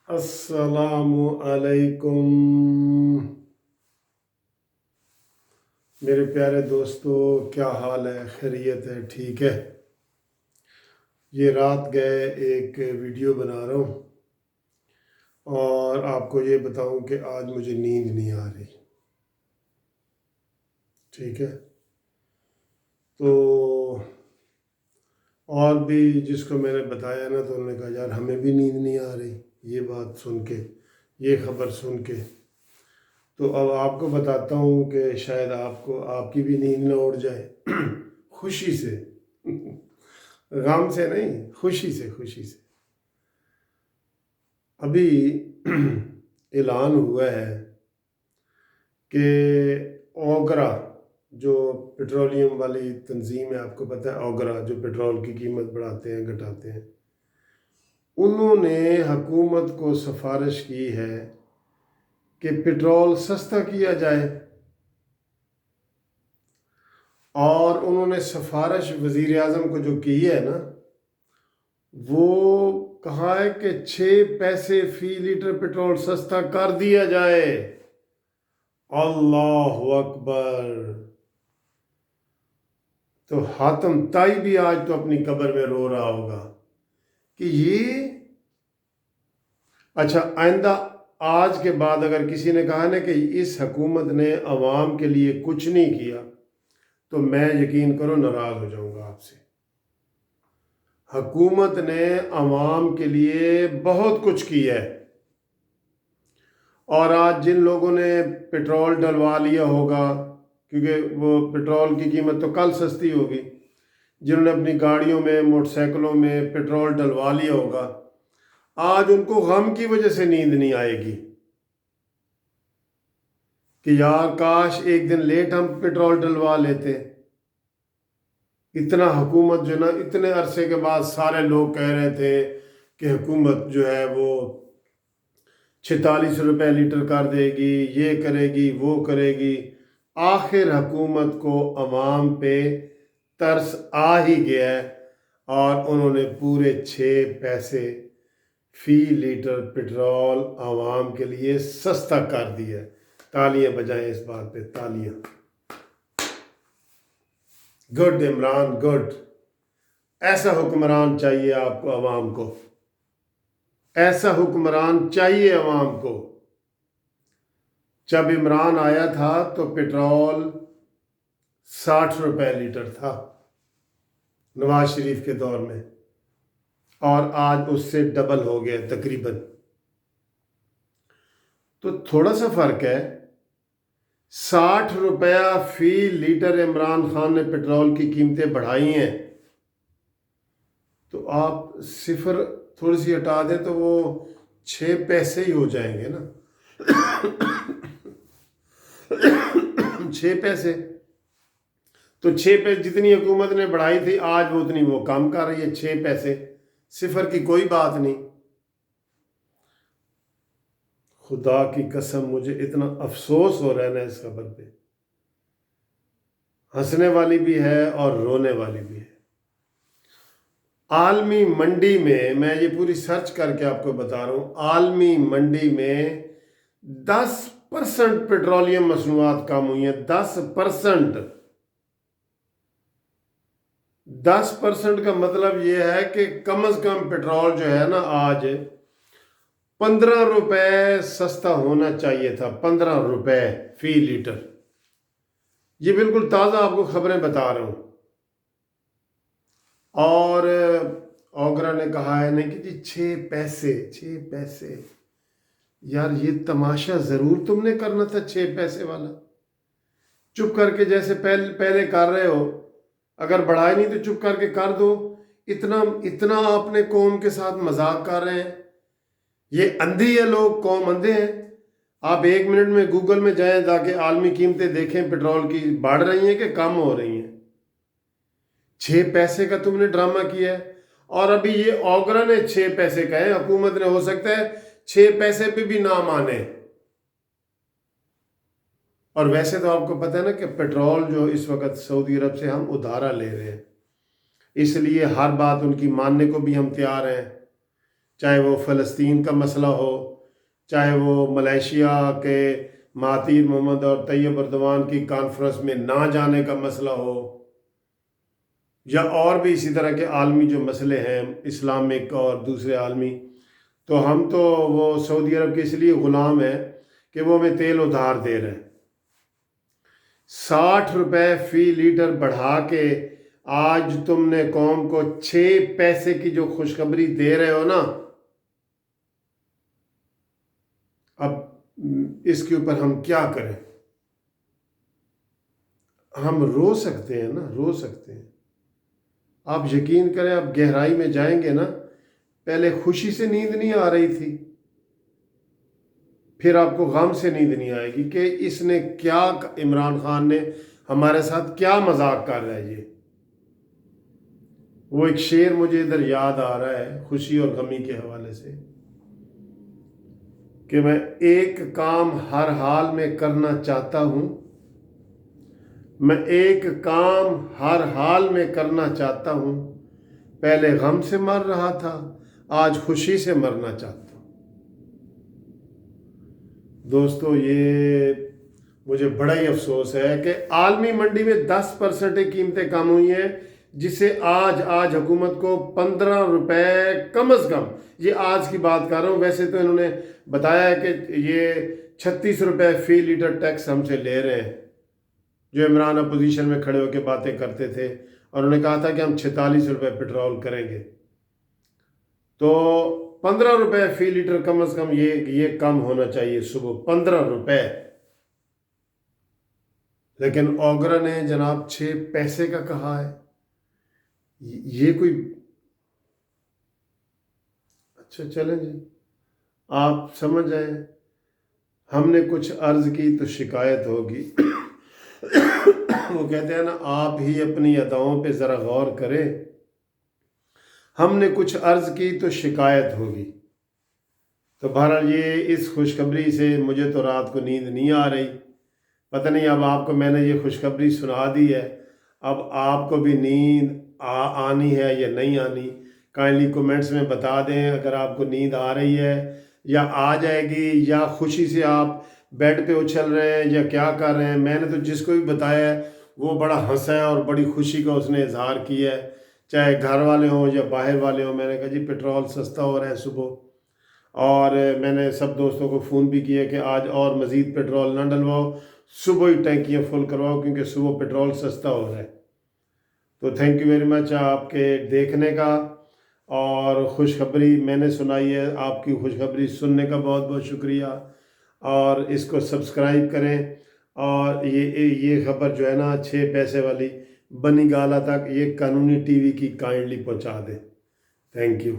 السلام علیکم میرے پیارے دوستو، کیا حال ہے؟ خیریت ہے؟ ٹھیک ہے؟ یہ رات گئے ایک ویڈیو بنا رہا ہوں اور آپ کو یہ بتاؤں کہ آج مجھے نیند نہیں آ رہی. ٹھیک ہے، تو اور بھی جس کو میں نے بتایا نا تو انہوں نے کہا یار ہمیں بھی نیند نہیں آ رہی یہ بات سن کے، یہ خبر سن کے. تو اب آپ کو بتاتا ہوں کہ شاید آپ کی بھی نیند نہ اڑ جائے. خوشی سے، غم سے نہیں، خوشی سے. ابھی اعلان ہوا ہے کہ اوگرا جو پیٹرولیم والی تنظیم ہے، آپ کو پتہ ہے اوگرا جو پیٹرول کی قیمت بڑھاتے ہیں گھٹاتے ہیں، انہوں نے حکومت کو سفارش کی ہے کہ پیٹرول سستا کیا جائے. اور انہوں نے سفارش وزیر اعظم کو جو کی ہے نا، وہ کہا ہے کہ 6 پیسے فی لیٹر پیٹرول سستا کر دیا جائے. اللہ اکبر. تو حاتم تائی بھی آج تو اپنی قبر میں رو رہا ہوگا کہ یہ اچھا آئندہ آج کے بعد اگر کسی نے کہا نا کہ اس حکومت نے عوام کے لیے کچھ نہیں کیا تو میں یقین کرو ناراض ہو جاؤں گا آپ سے. حکومت نے عوام کے لیے بہت کچھ کیا ہے. اور آج جن لوگوں نے پیٹرول ڈلوا لیا ہوگا، کیونکہ وہ پیٹرول کی قیمت تو کل سستی ہوگی، جنہوں نے اپنی گاڑیوں میں موٹر سائیکلوں میں پیٹرول ڈلوا لیا ہوگا، آج ان کو غم کی وجہ سے نیند نہیں آئے گی کہ یار کاش ایک دن لیٹ ہم پیٹرول ڈلوا لیتے. اتنا حکومت جو نا اتنے عرصے کے بعد سارے لوگ کہہ رہے تھے کہ حکومت جو ہے وہ 46 روپے لیٹر کر دے گی، یہ کرے گی وہ کرے گی. آخر حکومت کو عوام پہ ترس آ ہی گیا ہے اور انہوں نے پورے 6 پیسے فی لیٹر پیٹرول عوام کے لیے سستا کر دیا ہے. تالیاں بجائیں اس بات پہ، تالیاں. Good Imran, good. ایسا حکمران چاہیے آپ کو، عوام کو ایسا حکمران چاہیے عوام کو. جب عمران آیا تھا تو پیٹرول 60 روپے لیٹر تھا نواز شریف کے دور میں، اور آج اس سے ڈبل ہو گیا تقریباً. تو تھوڑا سا فرق ہے. 60 روپیہ فی لیٹر عمران خان نے پیٹرول کی قیمتیں بڑھائی ہیں، تو آپ صفر تھوڑی سی ہٹا دیں تو وہ 6 پیسے ہی ہو جائیں گے نا. 6 پیسے تو 6 پیسے جتنی حکومت نے بڑھائی تھی آج وہ اتنی وہ کم کر رہی ہے. 6 پیسے صفر کی کوئی بات نہیں. خدا کی قسم مجھے اتنا افسوس ہو رہا ہے نا اس خبر پہ. ہنسنے والی بھی ہے اور رونے والی بھی ہے. عالمی منڈی میں یہ پوری سرچ کر کے آپ کو بتا رہا ہوں، عالمی منڈی میں 10% پیٹرولیم مصنوعات کم ہوئی ہیں. 10%. 10% کا مطلب یہ ہے کہ کم از کم پیٹرول جو ہے نا آج 15 روپے سستا ہونا چاہیے تھا. 15 روپے فی لیٹر. یہ بالکل تازہ آپ کو خبریں بتا رہا ہوں. اور اوگرا نے کہا ہے نہیں کہ جی 6 پیسے. یار یہ تماشا ضرور تم نے کرنا تھا 6 پیسے والا. چپ کر کے جیسے پہلے کر رہے ہو، اگر بڑھائی نہیں تو چپ کر کے کر دو. اتنا آپ نے قوم کے ساتھ مذاق کر رہے ہیں. یہ اندھی ہے، لوگ قوم اندھے ہیں. آپ 1 منٹ میں گوگل میں جائیں تاکہ عالمی قیمتیں دیکھیں پیٹرول کی بڑھ رہی ہیں کہ کم ہو رہی ہیں. 6 پیسے کا تم نے ڈرامہ کیا ہے. اور ابھی یہ اوگرا نے 6 پیسے کہے، حکومت نے ہو سکتا ہے 6 پیسے پہ بھی نہ مانے. اور ویسے تو آپ کو پتہ ہے نا کہ پیٹرول جو اس وقت سعودی عرب سے ہم ادھارا لے رہے ہیں، اس لیے ہر بات ان کی ماننے کو بھی ہم تیار ہیں. چاہے وہ فلسطین کا مسئلہ ہو، چاہے وہ ملیشیا کے مہاتیر محمد اور طیب اردوان کی کانفرنس میں نہ جانے کا مسئلہ ہو، یا اور بھی اسی طرح کے عالمی جو مسئلے ہیں اسلامک اور دوسرے عالمی، تو ہم تو وہ سعودی عرب کے اس لیے غلام ہیں کہ وہ ہمیں تیل ادھار دے رہے ہیں۔ 60 روپے فی لیٹر بڑھا کے آج تم نے قوم کو 6 پیسے کی جو خوشخبری دے رہے ہو نا، اب اس کے اوپر ہم کیا کریں؟ ہم رو سکتے ہیں نا، رو سکتے ہیں۔ آپ یقین کریں، آپ گہرائی میں جائیں گے نا، پہلے خوشی سے نیند نہیں آ رہی تھی، پھر آپ کو غم سے نیند نہیں آئے گی کہ اس نے کیا، عمران خان نے ہمارے ساتھ کیا مذاق کر رہا ہے یہ۔ وہ ایک شعر مجھے ادھر یاد آ رہا ہے خوشی اور غمی کے حوالے سے، کہ میں ایک کام ہر حال میں کرنا چاہتا ہوں، میں ایک کام ہر حال میں کرنا چاہتا ہوں، پہلے غم سے مر رہا تھا، آج خوشی سے مرنا چاہتا ہوں۔ دوستو، یہ مجھے بڑا ہی افسوس ہے کہ عالمی منڈی میں 10% قیمتیں کم ہوئی ہیں، جس سے آج حکومت کو 15 روپے کم از کم، یہ آج کی بات کر رہا ہوں، ویسے تو انہوں نے بتایا ہے کہ یہ 36 روپے فی لیٹر ٹیکس ہم سے لے رہے ہیں، جو عمران اپوزیشن میں کھڑے ہو کے باتیں کرتے تھے، اور انہوں نے کہا تھا کہ ہم 46 روپے پیٹرول کریں گے، تو 15 روپے فی لیٹر کم از کم یہ کم ہونا چاہیے صبح 15 روپے۔ لیکن اوگرا نے جناب 6 پیسے کا کہا ہے، یہ کوئی، اچھا چلیں جی، آپ سمجھ آئے، ہم نے کچھ عرض کی تو شکایت ہوگی۔ وہ کہتے ہیں نا، آپ ہی اپنی اداؤں پہ ذرا غور کریں، ہم نے کچھ عرض کی تو شکایت ہوگی۔ تو بہرحال یہ اس خوشخبری سے مجھے تو رات کو نیند نہیں آ رہی، پتہ نہیں اب آپ کو میں نے یہ خوشخبری سنا دی ہے، اب آپ کو بھی نیند آنی ہے یا نہیں آنی؟ کائنڈلی کومنٹس میں بتا دیں اگر آپ کو نیند آ رہی ہے یا آ جائے گی، یا خوشی سے آپ بیڈ پہ اچھل رہے ہیں یا کیا کر رہے ہیں۔ میں نے تو جس کو بھی بتایا ہے وہ بڑا ہنسا ہے اور بڑی خوشی کا اس نے اظہار کیا ہے، چاہے گھر والے ہوں یا باہر والے ہوں۔ میں نے کہا جی پیٹرول سستا ہو رہا ہے صبح، اور میں نے سب دوستوں کو فون بھی کیا کہ آج اور مزید پیٹرول نہ ڈلواؤ، صبح ہی ٹینکیاں فل کرواؤ، کیونکہ صبح پیٹرول سستا ہو رہا ہے۔ تو تھینک یو ویری مچ آپ کے دیکھنے کا، اور خوشخبری میں نے سنائی ہے، آپ کی خوشخبری سننے کا بہت بہت شکریہ، اور اس کو سبسکرائب کریں، اور یہ خبر جو ہے نا 6 پیسے والی بنی گالا تک، یہ قانونی ٹی وی کی کائنڈلی پہنچا دیں۔ Thank you.